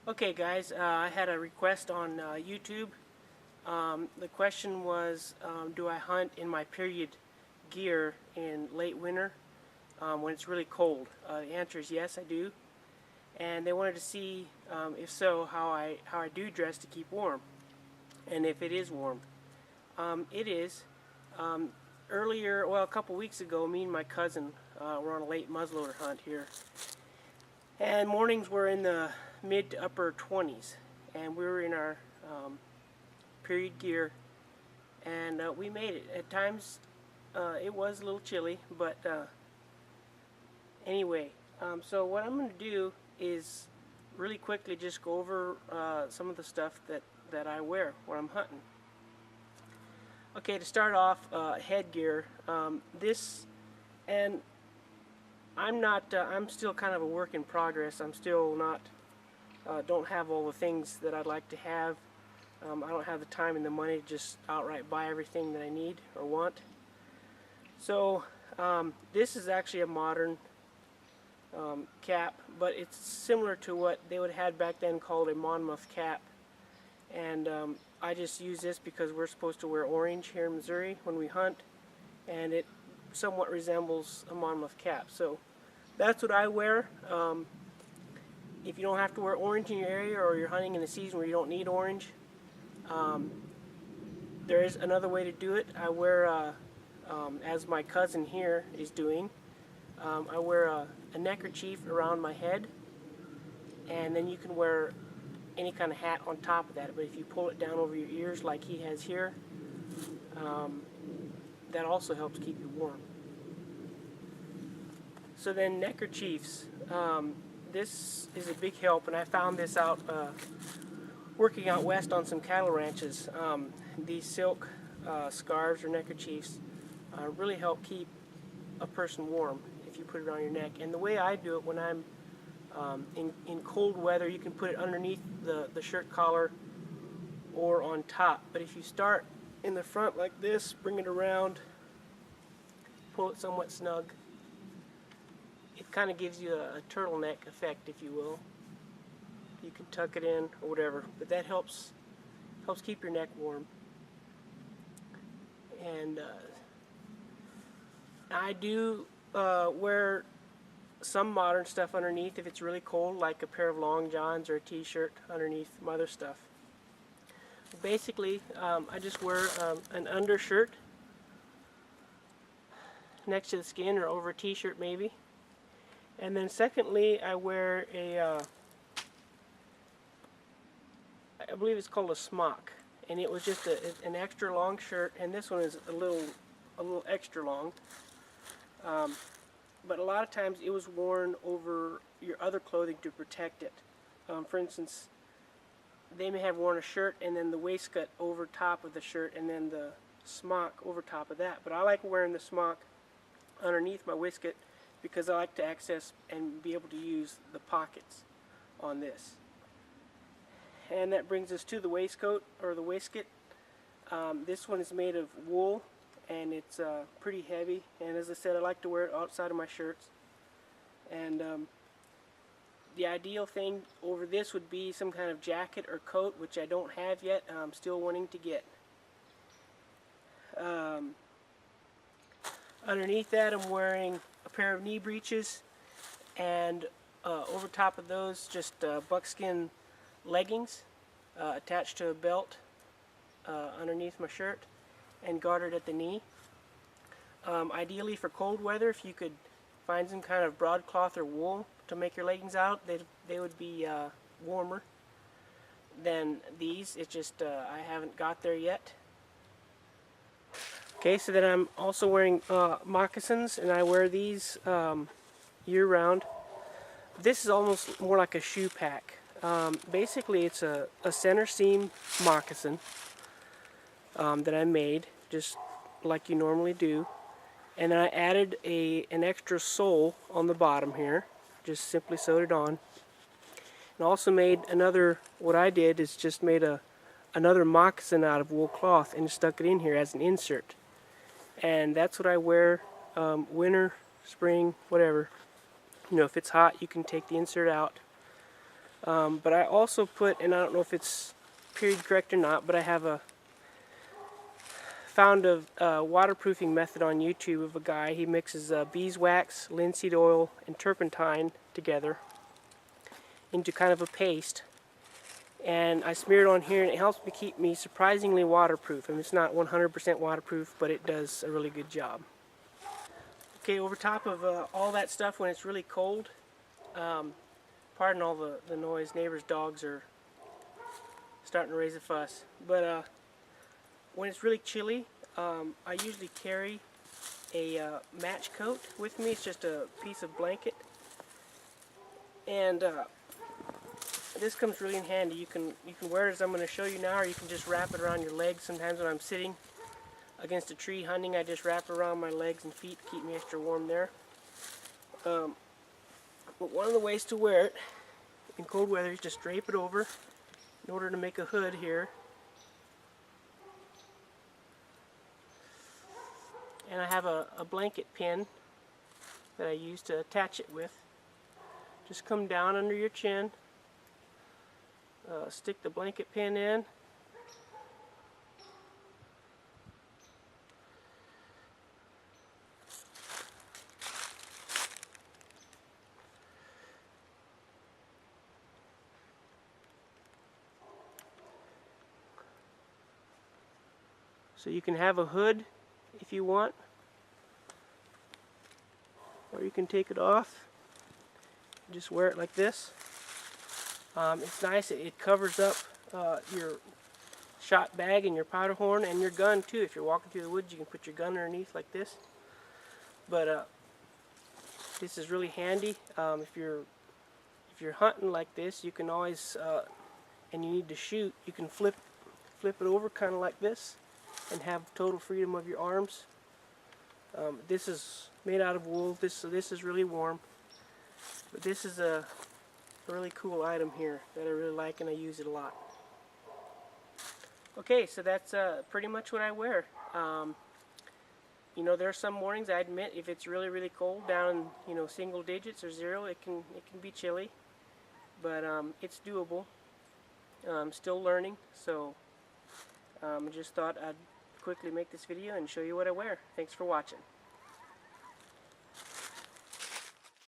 Okay guys, I had a request on YouTube. The question was, do I hunt in my period gear in late winter when it's really cold? The answer is yes, I do. And they wanted to see, if so, how I do dress to keep warm, and if it is warm. It is. Earlier, well, a couple weeks ago, me and my cousin were on a late muzzleloader hunt here. And mornings were in the mid to upper 20s, and we were in our period gear, and we made it. At times it was a little chilly, but anyway, so what I'm going to do is really quickly just go over some of the stuff that I wear when I'm hunting. Okay, to start off, headgear. I'm still kind of a work in progress. I'm still not, don't have all the things that I'd like to have. I don't have the time and the money to just outright buy everything that I need or want. So this is actually a modern cap, but it's similar to what they would have had back then called a Monomyth Cap. And I just use this because we're supposed to wear orange here in Missouri when we hunt, and it somewhat resembles a Monomyth Cap. So that's what I wear. If you don't have to wear orange in your area, or you're hunting in a season where you don't need orange, there is another way to do it. I wear, as my cousin here is doing, I wear a neckerchief around my head, and then you can wear any kind of hat on top of that. But if you pull it down over your ears like he has here, that also helps keep you warm. So then neckerchiefs, this is a big help, and I found this out working out west on some cattle ranches. These silk scarves or neckerchiefs really help keep a person warm if you put it on your neck. And the way I do it when I'm in cold weather, you can put it underneath the shirt collar or on top. But if you start in the front like this, bring it around, pull it somewhat snug, it kind of gives you a turtleneck effect, if you will. You can tuck it in or whatever, but that helps keep your neck warm. And I do wear some modern stuff underneath if it's really cold, like a pair of long johns or a t-shirt underneath some other stuff. Basically, I just wear an undershirt next to the skin or over a t-shirt maybe. And then secondly, I wear a, I believe it's called a smock, and it was just an extra long shirt, and this one is a little extra long. But a lot of times it was worn over your other clothing to protect it. For instance, they may have worn a shirt and then the waistcoat over top of the shirt and then the smock over top of that. But I like wearing the smock underneath my waistcoat because I like to access and be able to use the pockets on this. And that brings us to the waistcoat or the waistcoat. This one is made of wool, and it's pretty heavy, and as I said, I like to wear it outside of my shirts. And the ideal thing over this would be some kind of jacket or coat, which I don't have yet. I'm still wanting to get. Underneath that, I'm wearing a pair of knee breeches, and over top of those, just buckskin leggings attached to a belt underneath my shirt and gartered at the knee. Ideally for cold weather, if you could find some kind of broadcloth or wool to make your leggings out, they would be warmer than these. It's just I haven't got there yet. Okay, so then I'm also wearing moccasins, and I wear these year-round. This is almost more like a shoe pack. Basically, it's a center seam moccasin that I made, just like you normally do. And then I added an extra sole on the bottom here, just simply sewed it on. And also made another, what I did is just made another moccasin out of wool cloth and stuck it in here as an insert. And that's what I wear winter, spring, whatever. You know, if it's hot, you can take the insert out. But I also put, and I don't know if it's period correct or not, but I have found a waterproofing method on YouTube of a guy. He mixes beeswax, linseed oil, and turpentine together into kind of a paste. And I smear it on here, and it helps me keep me surprisingly waterproof. I mean, it's not 100% waterproof, but it does a really good job. Okay, over top of all that stuff, when it's really cold, pardon all the noise, neighbors' dogs are starting to raise a fuss. But when it's really chilly, I usually carry a match coat with me. It's just a piece of blanket. And this comes really in handy. You can wear it as I'm going to show you now, or you can just wrap it around your legs. Sometimes when I'm sitting against a tree hunting, I just wrap it around my legs and feet to keep me extra warm there. But one of the ways to wear it in cold weather is just drape it over in order to make a hood here. And I have a blanket pin that I use to attach it with. Just come down under your chin, stick the blanket pin in, so you can have a hood if you want, or you can take it off, just wear it like this. It's nice, it covers up your shot bag and your powder horn and your gun too. If you're walking through the woods, you can put your gun underneath like this. But this is really handy. If you're hunting like this, you can always, and you need to shoot, you can flip it over kind of like this and have total freedom of your arms. This is made out of wool, so this is really warm. But this is a really cool item here that I really like, and I use it a lot. Okay, so that's pretty much what I wear. You know, there are some mornings, I admit, if it's really, really cold, down in, single digits or 0, it can be chilly. But it's doable. I'm still learning, so I just thought I'd quickly make this video and show you what I wear. Thanks for watching.